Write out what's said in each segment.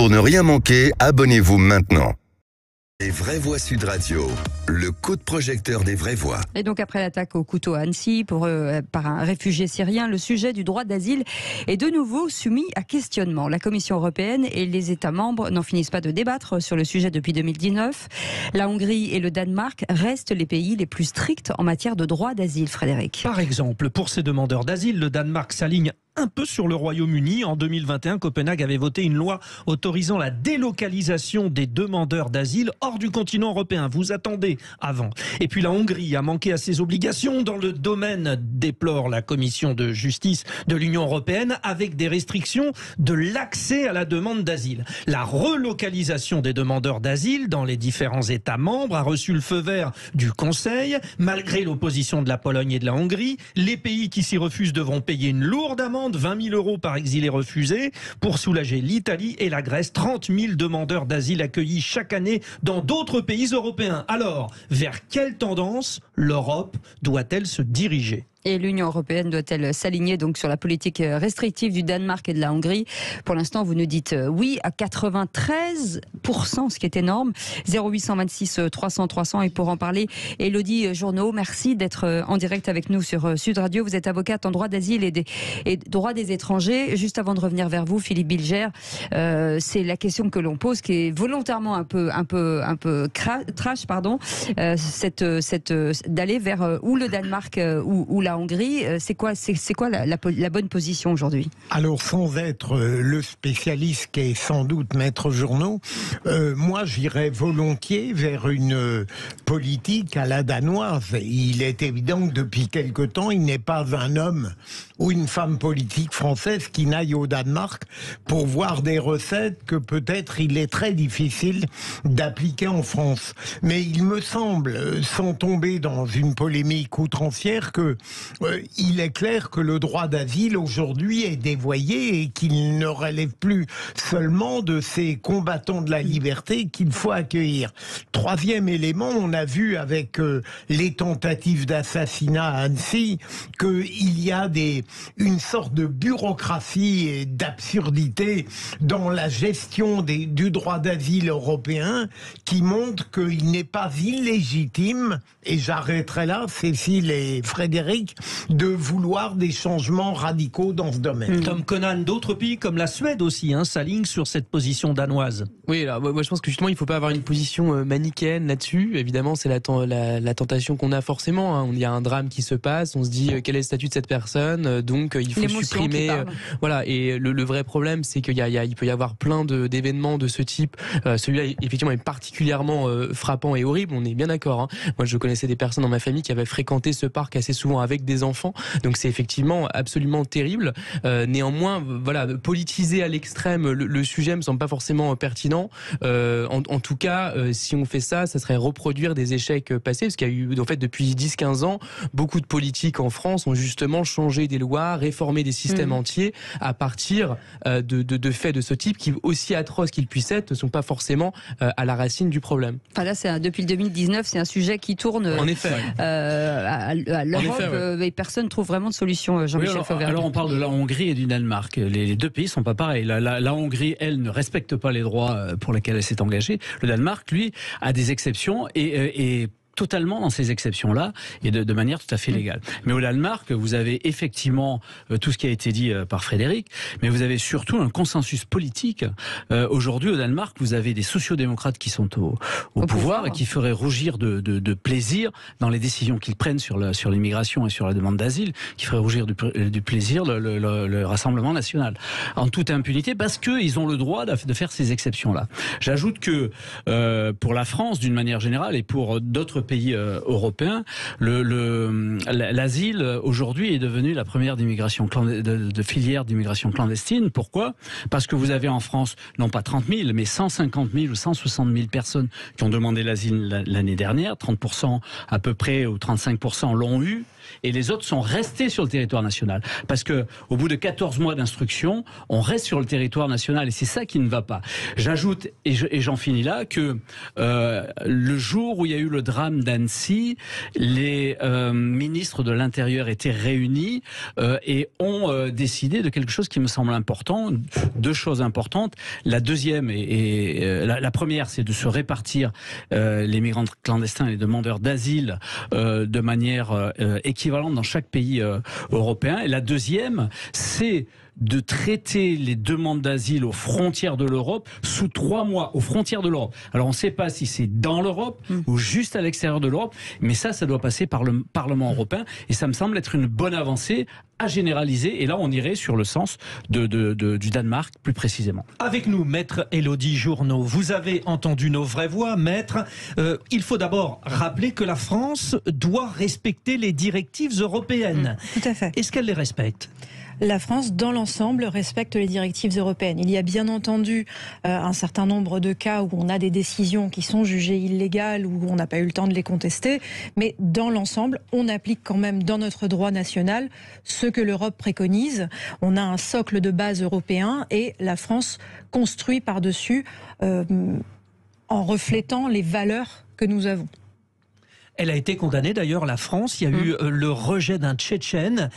Pour ne rien manquer, abonnez-vous maintenant. Les Vraies Voix Sud Radio, le coup de projecteur des vraies voix. Et donc après l'attaque au couteau à Annecy par un réfugié syrien, le sujet du droit d'asile est de nouveau soumis à questionnement. La Commission européenne et les États membres n'en finissent pas de débattre sur le sujet depuis 2019. La Hongrie et le Danemark restent les pays les plus stricts en matière de droit d'asile, Frédéric. Par exemple, pour ces demandeurs d'asile, le Danemark s'aligne un peu sur le Royaume-Uni. En 2021, Copenhague avait voté une loi autorisant la délocalisation des demandeurs d'asile hors du continent européen. Vous attendez avant. Et puis la Hongrie a manqué à ses obligations dans le domaine, déplore la Commission de justice de l'Union européenne, avec des restrictions de l'accès à la demande d'asile. La relocalisation des demandeurs d'asile dans les différents États membres a reçu le feu vert du Conseil. Malgré l'opposition de la Pologne et de la Hongrie, les pays qui s'y refusent devront payer une lourde amende, 20 000 € par exilé refusé. Pour soulager l'Italie et la Grèce, 30 000 demandeurs d'asile accueillis chaque année dans d'autres pays européens. Alors, vers quelle tendance l'Europe doit-elle se diriger ? Et l'Union européenne doit-elle s'aligner donc sur la politique restrictive du Danemark et de la Hongrie ? Pour l'instant, vous nous dites oui à 93%, ce qui est énorme. 0826 300 300. Et pour en parler, Élodie Journeau, merci d'être en direct avec nous sur Sud Radio. Vous êtes avocate en droit d'asile et droit des étrangers. Juste avant de revenir vers vous, Philippe Bilger, c'est la question que l'on pose, qui est volontairement un peu trash, pardon. D'aller vers ou le Danemark ou la Hongrie, c'est quoi la bonne position aujourd'hui ? Alors, sans être le spécialiste qui est sans doute Maître Journeau, moi j'irais volontiers vers une politique à la danoise. Il est évident que depuis quelque temps, il n'est pas un homme ou une femme politique française qui n'aille au Danemark pour voir des recettes que peut-être il est très difficile d'appliquer en France. Mais il me semble, sans tomber dans une polémique outrancière, que il est clair que le droit d'asile aujourd'hui est dévoyé et qu'il ne relève plus seulement de ces combattants de la liberté qu'il faut accueillir. Troisième élément, on a vu avec les tentatives d'assassinat à Annecy qu'il y a une sorte de bureaucratie et d'absurdité dans la gestion du droit d'asile européen qui montre qu'il n'est pas illégitime, et j'arrêterai là, Cécile et Frédéric, de vouloir des changements radicaux dans ce domaine. Tom Conan, d'autres pays comme la Suède aussi s'alignent sur cette position danoise. Oui, alors, moi je pense que justement il ne faut pas avoir une position manichéenne là-dessus. Évidemment, c'est la tentation qu'on a forcément. Il y a un drame qui se passe, on se dit quel est le statut de cette personne, donc il faut supprimer. Voilà. Et le vrai problème, c'est qu'il peut y avoir plein d'événements de ce type. Celui-là, effectivement, est particulièrement frappant et horrible. On est bien d'accord. Moi, je connaissais des personnes dans ma famille qui avaient fréquenté ce parc assez souvent avec des enfants. Donc c'est effectivement absolument terrible. Néanmoins, voilà, politiser à l'extrême le sujet me semble pas forcément pertinent. En tout cas, si on fait ça serait reproduire des échecs passés, parce qu'il y a eu, en fait, depuis 10-15 ans, beaucoup de politiques en France ont justement changé des lois, réformé des systèmes entiers à partir de faits de ce type qui, aussi atroces qu'ils puissent être, ne sont pas forcément à la racine du problème. Enfin là, depuis le 2019, c'est un sujet qui tourne en effet. À l'Europe, et personne ne trouve vraiment de solution, Jean-Michel Fauvergue. Alors on parle de la Hongrie et du Danemark. Les deux pays sont pas pareils. La Hongrie, elle, ne respecte pas les droits pour lesquels elle s'est engagée. Le Danemark, lui, a des exceptions et totalement dans ces exceptions-là et de manière tout à fait légale. Mais au Danemark, vous avez effectivement tout ce qui a été dit par Frédéric, mais vous avez surtout un consensus politique. Aujourd'hui, au Danemark, vous avez des sociodémocrates qui sont au pouvoir et qui feraient rougir de plaisir dans les décisions qu'ils prennent sur l'immigration et sur la demande d'asile, qui feraient rougir du plaisir le Rassemblement national. En toute impunité, parce qu'ils ont le droit de faire ces exceptions-là. J'ajoute que pour la France, d'une manière générale, et pour d'autres pays européens, l'asile aujourd'hui est devenu la première de filière d'immigration clandestine. Pourquoi ? Parce que vous avez en France non pas 30 000 mais 150 000 ou 160 000 personnes qui ont demandé l'asile l'année dernière. 30% à peu près ou 35% l'ont eu. Et les autres sont restés sur le territoire national. Parce que au bout de 14 mois d'instruction, on reste sur le territoire national et c'est ça qui ne va pas. J'ajoute, et j'en finis là, que le jour où il y a eu le drame tram d'Annecy, les ministres de l'Intérieur étaient réunis et ont décidé de quelque chose qui me semble important, 2 choses importantes. La deuxième, la première, c'est de se répartir les migrants clandestins et les demandeurs d'asile de manière équivalente dans chaque pays européen. Et la deuxième, c'est de traiter les demandes d'asile aux frontières de l'Europe sous 3 mois aux frontières de l'Europe. Alors on ne sait pas si c'est dans l'Europe ou juste à l'extérieur de l'Europe, mais ça doit passer par le Parlement européen et ça me semble être une bonne avancée à généraliser. Et là, on irait sur le sens du Danemark, plus précisément. Avec nous, maître Élodie Journeau, vous avez entendu nos vraies voix, maître. Il faut d'abord rappeler que la France doit respecter les directives européennes. Tout à fait. Est-ce qu'elle les respecte ? La France, dans l'ensemble, respecte les directives européennes. Il y a bien entendu un certain nombre de cas où on a des décisions qui sont jugées illégales, où on n'a pas eu le temps de les contester, mais dans l'ensemble, on applique quand même dans notre droit national ce que l'Europe préconise. On a un socle de base européen et la France construit par-dessus en reflétant les valeurs que nous avons. Elle a été condamnée d'ailleurs, la France. Il y a eu le rejet d'un Tchétchène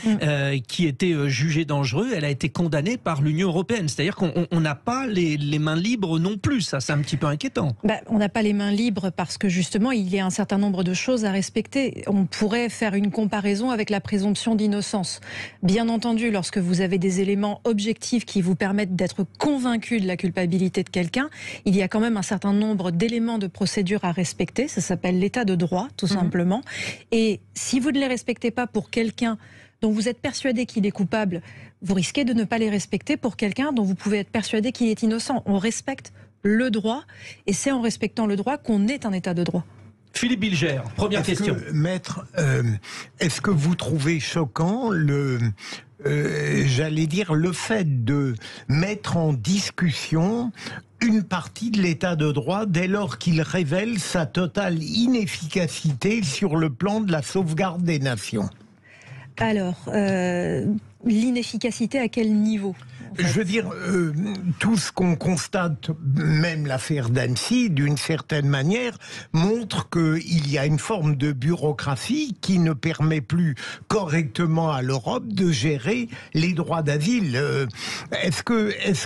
qui était jugé dangereux. Elle a été condamnée par l'Union européenne. C'est-à-dire qu'on n'a pas les mains libres non plus. Ça, c'est un petit peu inquiétant. On n'a pas les mains libres parce que justement, il y a un certain nombre de choses à respecter. On pourrait faire une comparaison avec la présomption d'innocence. Bien entendu, lorsque vous avez des éléments objectifs qui vous permettent d'être convaincu de la culpabilité de quelqu'un, il y a quand même un certain nombre d'éléments de procédure à respecter. Ça s'appelle l'état de droit, tout simplement. Et si vous ne les respectez pas pour quelqu'un dont vous êtes persuadé qu'il est coupable, vous risquez de ne pas les respecter pour quelqu'un dont vous pouvez être persuadé qu'il est innocent. On respecte le droit, et c'est en respectant le droit qu'on est un état de droit. Philippe Bilger, première question. Maître, est-ce que vous trouvez choquant j'allais dire, le fait de mettre en discussion une partie de l'état de droit dès lors qu'il révèle sa totale inefficacité sur le plan de la sauvegarde des nations? Alors, l'inefficacité à quel niveau ? Je veux dire, tout ce qu'on constate, même l'affaire d'Annecy, d'une certaine manière, montre qu'il y a une forme de bureaucratie qui ne permet plus correctement à l'Europe de gérer les droits d'asile. Est-ce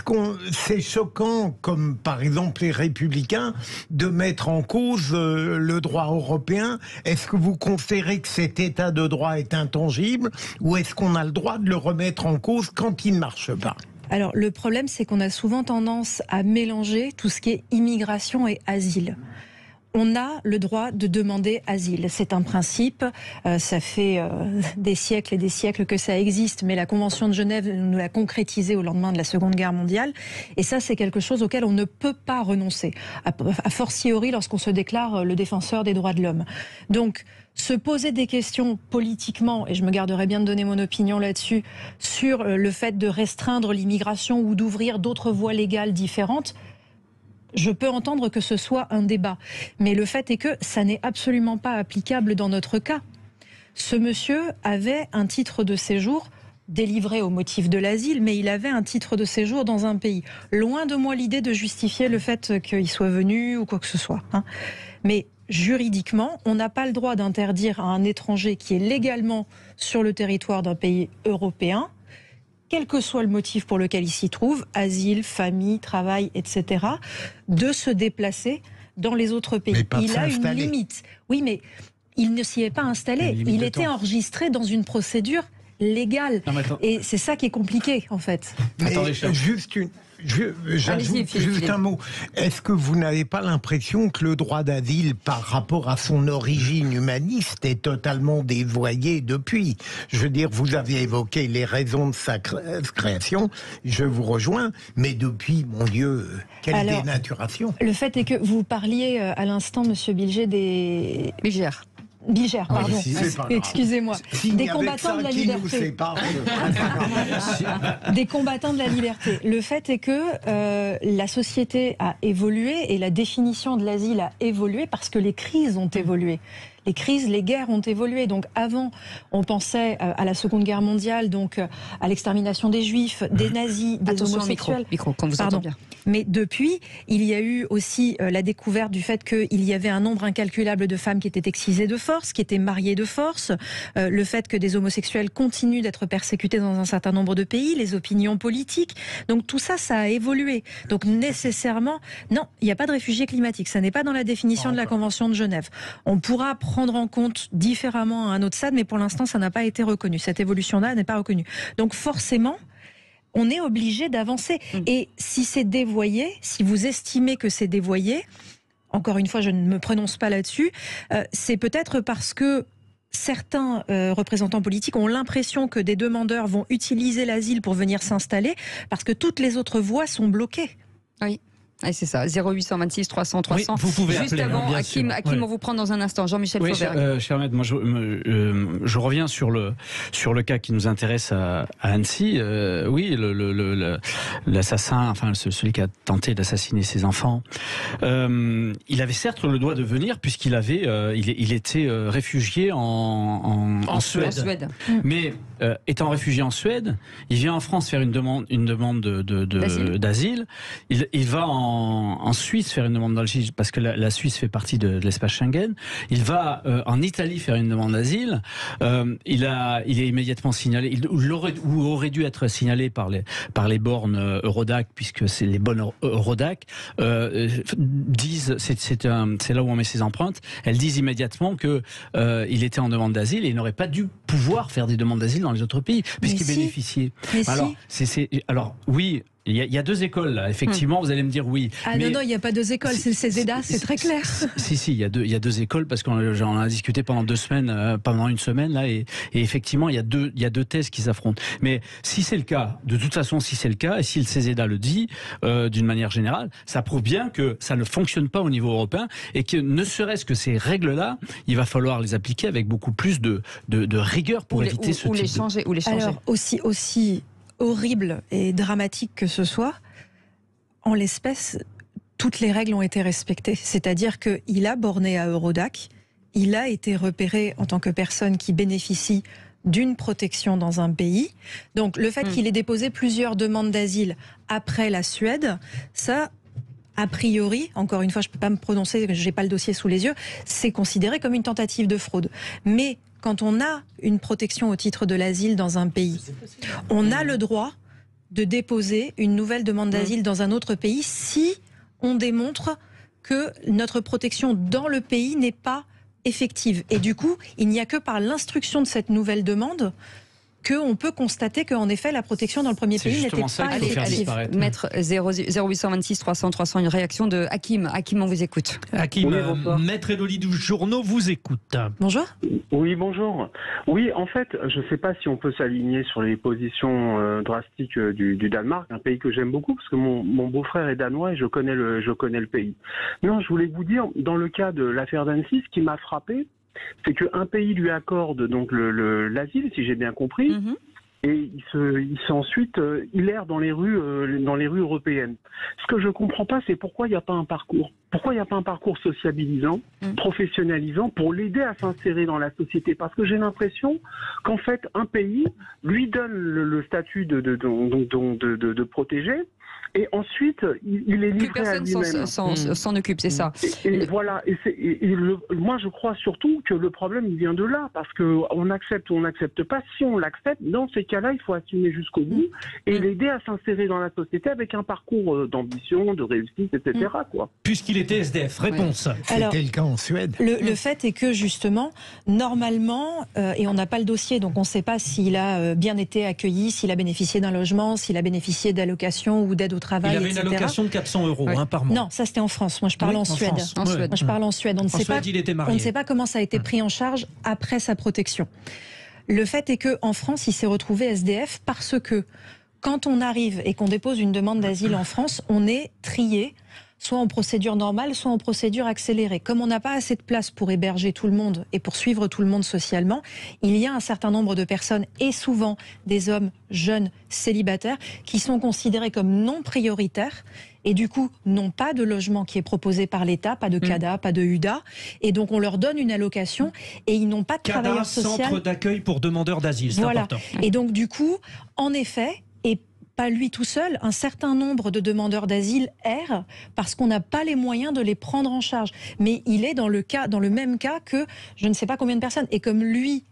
que c'est choquant, comme par exemple les Républicains, de mettre en cause le droit européen? Est-ce que vous considérez que cet état de droit est intangible, ou est-ce qu'on a le droit de le remettre en cause quand il ne marche pas? Alors, le problème, c'est qu'on a souvent tendance à mélanger tout ce qui est immigration et asile. On a le droit de demander asile. C'est un principe, ça fait des siècles et des siècles que ça existe, mais la Convention de Genève nous l'a concrétisé au lendemain de la Seconde Guerre mondiale. Et ça, c'est quelque chose auquel on ne peut pas renoncer, a fortiori lorsqu'on se déclare le défenseur des droits de l'homme. Donc, se poser des questions politiquement, et je me garderai bien de donner mon opinion là-dessus, sur le fait de restreindre l'immigration ou d'ouvrir d'autres voies légales différentes, je peux entendre que ce soit un débat. Mais le fait est que ça n'est absolument pas applicable dans notre cas. Ce monsieur avait un titre de séjour délivré au motif de l'asile, mais il avait un titre de séjour dans un pays. Loin de moi l'idée de justifier le fait qu'il soit venu ou quoi que ce soit. Mais juridiquement, on n'a pas le droit d'interdire à un étranger qui est légalement sur le territoire d'un pays européen, quel que soit le motif pour lequel il s'y trouve, asile, famille, travail, etc., de se déplacer dans les autres pays. Il a une limite. Oui, mais il ne s'y est pas installé. Il était enregistré dans une procédure légale. Et c'est ça qui est compliqué, en fait. Attendez, j'ajoute juste un mot. Est-ce que vous n'avez pas l'impression que le droit d'asile, par rapport à son origine humaniste, est totalement dévoyé depuis? Je veux dire, vous avez évoqué les raisons de sa création, je vous rejoins, mais depuis, mon Dieu, quelle dénaturation! Le fait est que vous parliez à l'instant, Monsieur Bilger, des... Bilger, pardon. Excusez-moi. Des combattants de la liberté. Des combattants de la liberté. Le fait est que la société a évolué et la définition de l'asile a évolué parce que les crises ont évolué. les crises, les guerres ont évolué. Donc avant, on pensait à la Seconde Guerre mondiale, donc à l'extermination des Juifs, des nazis, des homosexuels. Micro, qu'on vous entend bien. Mais depuis, il y a eu aussi la découverte du fait qu'il y avait un nombre incalculable de femmes qui étaient excisées de force, qui étaient mariées de force, le fait que des homosexuels continuent d'être persécutés dans un certain nombre de pays, les opinions politiques. Donc tout ça, ça a évolué. Donc nécessairement, non, il n'y a pas de réfugiés climatiques. Ça n'est pas dans la définition de la Convention de Genève. On pourra prendre en compte différemment à un autre stade, mais pour l'instant, ça n'a pas été reconnu. Cette évolution-là n'est pas reconnue. Donc forcément, on est obligé d'avancer. Et si c'est dévoyé, si vous estimez que c'est dévoyé, encore une fois, je ne me prononce pas là-dessus, c'est peut-être parce que certains représentants politiques ont l'impression que des demandeurs vont utiliser l'asile pour venir s'installer, parce que toutes les autres voies sont bloquées. Oui. Et c'est ça, 0826 300 300. Oui, vous pouvez juste appeler, avant, Hakim, on vous prend dans un instant. Jean-Michel Fauvergue. Cher maître, moi je reviens sur le cas qui nous intéresse à Annecy. Oui, l'assassin, enfin celui qui a tenté d'assassiner ses enfants, il avait certes le droit de venir puisqu'il avait, il était réfugié en Suède. Mais étant réfugié en Suède, il vient en France faire une demande d'asile. Il va en Suisse faire une demande d'asile parce que la Suisse fait partie de l'espace Schengen. Il va en Italie faire une demande d'asile. Il est immédiatement signalé, aurait dû être signalé par les bornes Eurodac, puisque c'est les bornes Eurodac disent, c'est là où on met ses empreintes. Elles disent immédiatement que il était en demande d'asile et il n'aurait pas dû pouvoir faire des demandes d'asile dans les autres pays puisqu'il bénéficiait. Alors oui. Il y a deux écoles là, effectivement, vous allez me dire oui. Non, il n'y a pas deux écoles, c'est le CESEDA, c'est très clair. Si, il y a deux écoles parce qu'on en a discuté pendant une semaine là, et effectivement il y a deux thèses qui s'affrontent. Mais si c'est le cas, de toute façon si c'est le cas, et si le CESEDA le dit d'une manière générale, ça prouve bien que ça ne fonctionne pas au niveau européen et que ne serait-ce que ces règles-là, il va falloir les appliquer avec beaucoup plus de rigueur pour éviter ce type les changer. Alors aussi horrible et dramatique que ce soit, en l'espèce, toutes les règles ont été respectées. C'est-à-dire qu'il a borné à Eurodac, il a été repéré en tant que personne qui bénéficie d'une protection dans un pays. Donc le fait qu'il ait déposé plusieurs demandes d'asile après la Suède, ça, a priori, encore une fois, je ne peux pas me prononcer, je n'ai pas le dossier sous les yeux, c'est considéré comme une tentative de fraude. Mais quand on a une protection au titre de l'asile dans un pays, on a le droit de déposer une nouvelle demande d'asile dans un autre pays si on démontre que notre protection dans le pays n'est pas effective. Et du coup, il n'y a que par l'instruction de cette nouvelle demande qu'on peut constater qu'en effet, la protection dans le premier pays n'était pas effective. Maître 0826 300 300, une réaction de Hakim. Hakim, on vous écoute. Hakim, Maître Elodie du Journaux vous écoute. Bonjour. Oui, bonjour. Oui, en fait, je ne sais pas si on peut s'aligner sur les positions drastiques du Danemark, un pays que j'aime beaucoup, parce que mon beau-frère est danois et je connais le pays. Non, je voulais vous dire, dans le cas de l'affaire d'Annecy, ce qui m'a frappé, c'est qu'un pays lui accorde donc l'asile, si j'ai bien compris, et il erre dans les rues européennes. Ce que je comprends pas, c'est pourquoi il n'y a pas un parcours. Pourquoi il n'y a pas un parcours sociabilisant, professionnalisant, pour l'aider à s'insérer dans la société? Parce que j'ai l'impression qu'en fait, un pays lui donne le statut de protégé. Et ensuite, il est livré à lui-même. Personne s'en occupe, c'est ça. Et voilà. Moi, je crois surtout que le problème, il vient de là. Parce qu'on accepte ou on n'accepte pas. Si on l'accepte, dans ces cas-là, il faut assumer jusqu'au bout et l'aider à s'insérer dans la société avec un parcours d'ambition, de réussite, etc. Quoi. Puisqu'il était SDF. Réponse. C'était le cas en Suède. Le fait est que, justement, normalement, et on n'a pas le dossier, donc on ne sait pas s'il a bien été accueilli, s'il a bénéficié d'un logement, s'il a bénéficié d'allocations ou d'aide au travail, il avait une allocation de 400 € par mois. Non, ça c'était en France. Moi je parle en Suède. Moi je parle en Suède. On ne sait pas comment ça a été pris en charge après sa protection. Le fait est qu'en France, il s'est retrouvé SDF parce que quand on arrive et qu'on dépose une demande d'asile en France, on est trié soit en procédure normale, soit en procédure accélérée. Comme on n'a pas assez de place pour héberger tout le monde et pour suivre tout le monde socialement, il y a un certain nombre de personnes, et souvent des hommes jeunes célibataires, qui sont considérés comme non prioritaires et du coup n'ont pas de logement qui est proposé par l'État, pas de CADA, pas de UDA, et donc on leur donne une allocation et ils n'ont pas de travailleur social. Centre d'accueil pour demandeurs d'asile, c'est important. Et donc du coup, en effet, et pas lui tout seul, un certain nombre de demandeurs d'asile errent parce qu'on n'a pas les moyens de les prendre en charge. Mais il est dans le même cas que je ne sais pas combien de personnes. Et comme lui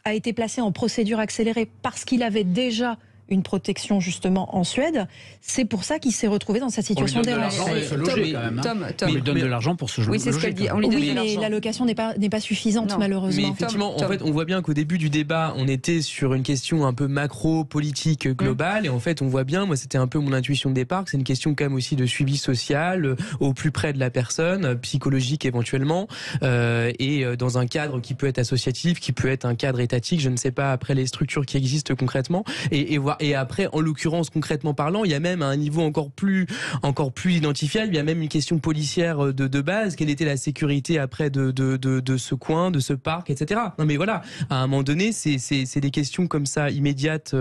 a été placé en procédure accélérée parce qu'il avait déjà une protection justement en Suède, c'est pour ça qu'il s'est retrouvé dans cette situation d'errance. On lui donne de l'argent pour se loger. Oui, c'est ce qu'elle dit. Oui, mais l'allocation n'est pas suffisante, malheureusement. Mais effectivement, en fait, on voit bien qu'au début du débat, on était sur une question un peu macro-politique globale, et en fait, on voit bien, moi, c'était un peu mon intuition de départ, que c'est une question quand même aussi de suivi social, au plus près de la personne, psychologique éventuellement, et dans un cadre qui peut être associatif, qui peut être un cadre étatique, je ne sais pas après les structures qui existent concrètement, et après, en l'occurrence, concrètement parlant, il y a même à un niveau encore plus identifiable, il y a même une question policière de base. Quelle était la sécurité après de ce coin, de ce parc, etc. Non mais voilà, à un moment donné, c'est des questions comme ça immédiates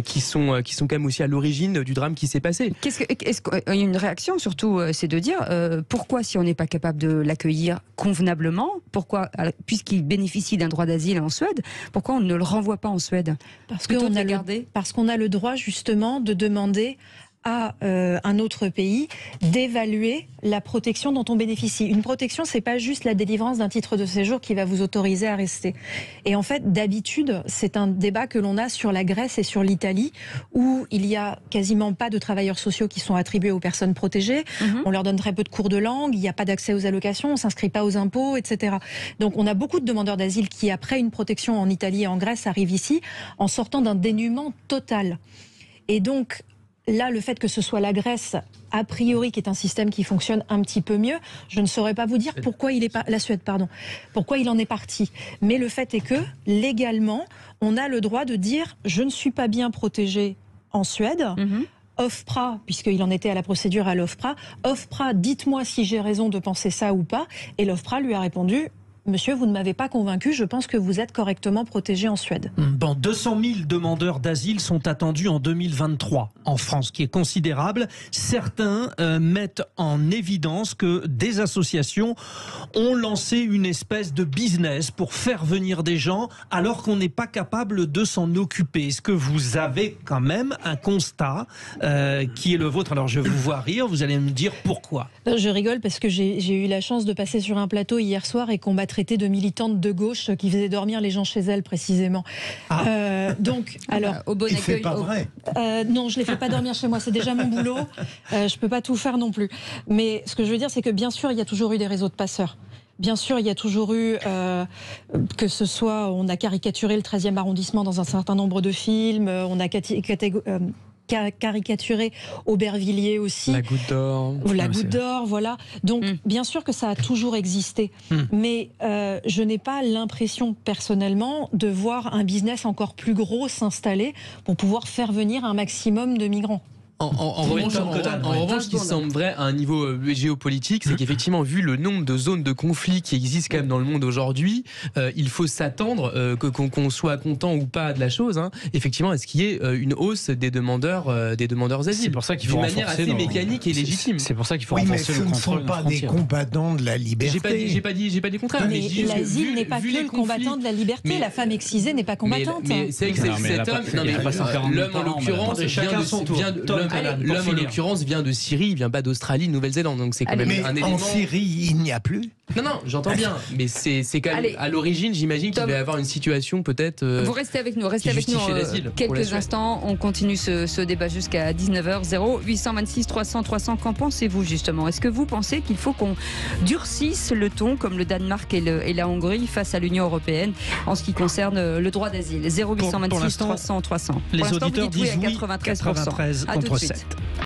qui sont quand même aussi à l'origine du drame qui s'est passé. Est-ce qu'il y a une réaction surtout, c'est de dire pourquoi, si on n'est pas capable de l'accueillir convenablement, pourquoi, puisqu'il bénéficie d'un droit d'asile en Suède, pourquoi on ne le renvoie pas en Suède? Parce qu'on a le droit justement de demander à un autre pays d'évaluer la protection dont on bénéficie. Une protection, c'est pas juste la délivrance d'un titre de séjour qui va vous autoriser à rester. Et en fait, d'habitude, c'est un débat que l'on a sur la Grèce et sur l'Italie, où il y a quasiment pas de travailleurs sociaux qui sont attribués aux personnes protégées. On leur donne très peu de cours de langue, il n'y a pas d'accès aux allocations, on s'inscrit pas aux impôts, etc. Donc on a beaucoup de demandeurs d'asile qui, après une protection en Italie et en Grèce, arrivent ici en sortant d'un dénuement total. Et donc, là, le fait que ce soit la Grèce, a priori, qui est un système qui fonctionne un petit peu mieux, je ne saurais pas vous dire pourquoi la Suède, pourquoi il en est parti. Mais le fait est que, légalement, on a le droit de dire « je ne suis pas bien protégé en Suède ». OFPRA, puisqu'il en était à la procédure à l'OFPRA, OFPRA, dites-moi si j'ai raison de penser ça ou pas. Et l'OFPRA lui a répondu « Monsieur, vous ne m'avez pas convaincu, je pense que vous êtes correctement protégé en Suède. » 200 000 demandeurs d'asile sont attendus en 2023 en France, qui est considérable. Certains mettent en évidence que des associations ont lancé une espèce de business pour faire venir des gens alors qu'on n'est pas capable de s'en occuper. Est-ce que vous avez quand même un constat qui est le vôtre? Alors je vous vois rire, vous allez me dire pourquoi. Je rigole parce que j'ai eu la chance de passer sur un plateau hier soir et qu'on m'a traité de militante de gauche qui faisait dormir les gens chez elle précisément. Donc, alors, au bon accueil. C'est pas vrai. Non, je les fais pas dormir chez moi. C'est déjà mon boulot. Je peux pas tout faire non plus. Mais ce que je veux dire, c'est que bien sûr, il y a toujours eu des réseaux de passeurs. Bien sûr, il y a toujours eu, que ce soit, on a caricaturé le 13e arrondissement dans un certain nombre de films, on a caricaturé Aubervilliers aussi. La Goutte d'Or. La Goutte d'Or, voilà. Donc, bien sûr que ça a toujours existé. Mais je n'ai pas l'impression, personnellement, de voir un business encore plus gros s'installer pour pouvoir faire venir un maximum de migrants. En revanche, ce qui semble vrai à un niveau géopolitique, c'est qu'effectivement, vu le nombre de zones de conflit qui existent quand même dans le monde aujourd'hui, il faut s'attendre, qu'on soit content ou pas de la chose, effectivement, à ce qu'il y ait une hausse des demandeurs d'asile. C'est pour ça qu'il faut d'une manière assez mécanique et légitime. C'est pour ça qu'il faut renforcer le contrôle. Ce ne sont pas des combattants de la liberté. J'ai pas dit le contraire. Mais l'asile n'est pas que le combattant de la liberté. La femme excisée n'est pas combattante. Mais c'est que cet homme, l'homme en l'occurrence, l'homme en l'occurrence vient de Syrie, il vient pas d'Australie, de Nouvelle-Zélande, donc c'est quand même un élément. En Syrie, il n'y a plus. Non, j'entends bien, mais c'est quand même à l'origine, j'imagine qu'il va y avoir une situation peut-être. Vous restez avec nous, l'asile, quelques instants. On continue ce débat jusqu'à 19h. 0826 300 300. Qu'en pensez-vous justement? Est-ce que vous pensez qu'il faut qu'on durcisse le ton comme le Danemark et la Hongrie face à l'Union européenne en ce qui concerne le droit d'asile? 0826 300 300. Les auditeurs disent oui, 93% contre 7.